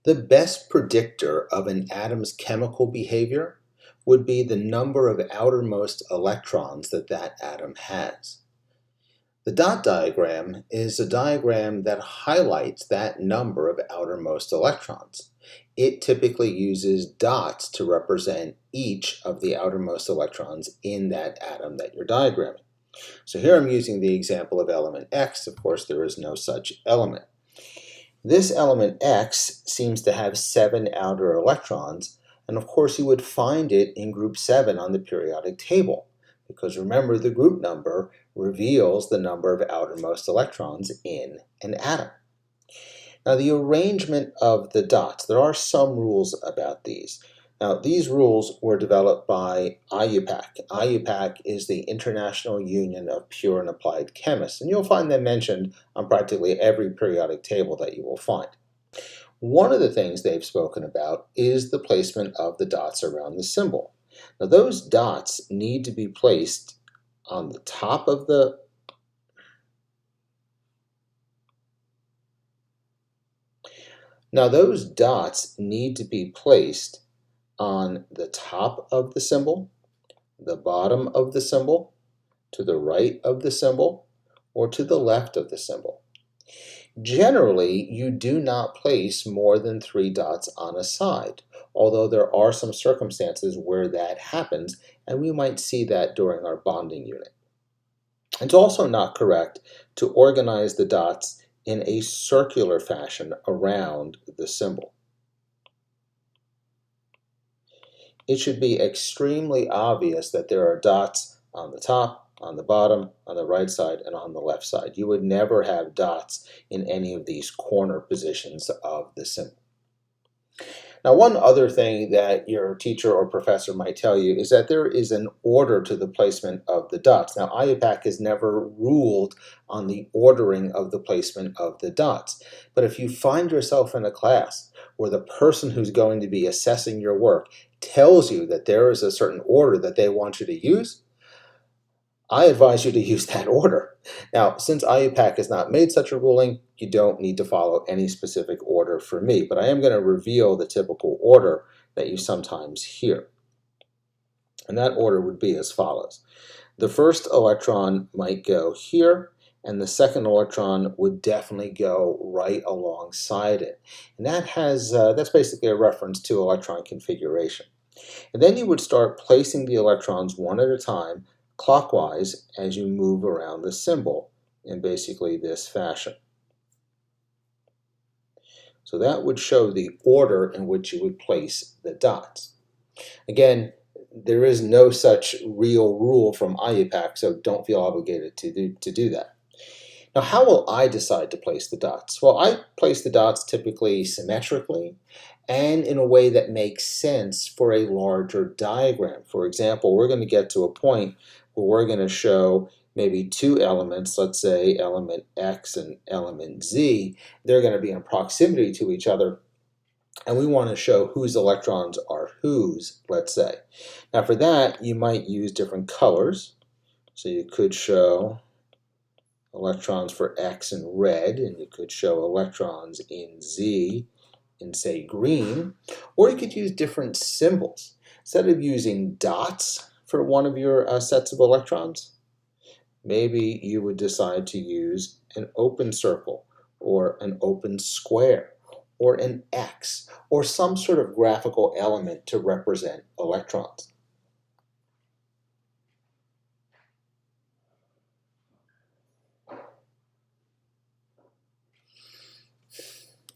The best predictor of an atom's chemical behavior would be the number of outermost electrons that that atom has. The dot diagram is a diagram that highlights that number of outermost electrons. It typically uses dots to represent each of the outermost electrons in that atom that you're diagramming. So here I'm using the example of element X. Of course, there is no such element. This element X seems to have 7 outer electrons, and of course you would find it in group 7 on the periodic table, because remember, the group number reveals the number of outermost electrons in an atom. Now, the arrangement of the dots, there are some rules about these. Now, these rules were developed by IUPAC. IUPAC is the International Union of Pure and Applied Chemists, and you'll find them mentioned on practically every periodic table that you will find. One of the things they've spoken about is the placement of the dots around the symbol. Now, those dots need to be placed on the top of the on the top of the symbol, the bottom of the symbol, to the right of the symbol, or to the left of the symbol. Generally, you do not place more than 3 dots on a side, although there are some circumstances where that happens, and we might see that during our bonding unit. It's also not correct to organize the dots in a circular fashion around the symbol. It should be extremely obvious that there are dots on the top, on the bottom, on the right side, and on the left side. You would never have dots in any of these corner positions of the symbol. Now, one other thing that your teacher or professor might tell you is that there is an order to the placement of the dots. Now, IUPAC has never ruled on the ordering of the placement of the dots. But if you find yourself in a class where the person who's going to be assessing your work tells you that there is a certain order that they want you to use, I advise you to use that order. Now, since IUPAC has not made such a ruling, you don't need to follow any specific order for me, but I am going to reveal the typical order that you sometimes hear. And that order would be as follows. The first electron might go here, and the second electron would definitely go right alongside it. And that's basically a reference to electron configuration. And then you would start placing the electrons one at a time, clockwise, as you move around the symbol in basically this fashion. So that would show the order in which you would place the dots. Again, there is no such real rule from IUPAC, so don't feel obligated to do that. Now, how will I decide to place the dots? Well, I place the dots typically symmetrically and in a way that makes sense for a larger diagram. For example, we're going to get to a point where we're going to show maybe 2 elements, let's say element X and element Z. They're going to be in proximity to each other, and we want to show whose electrons are whose, let's say. Now, for that, you might use different colors. So you could show electrons for X in red, and you could show electrons in Z in, say, green, or you could use different symbols. Instead of using dots for one of your sets of electrons, maybe you would decide to use an open circle or an open square or an X or some sort of graphical element to represent electrons.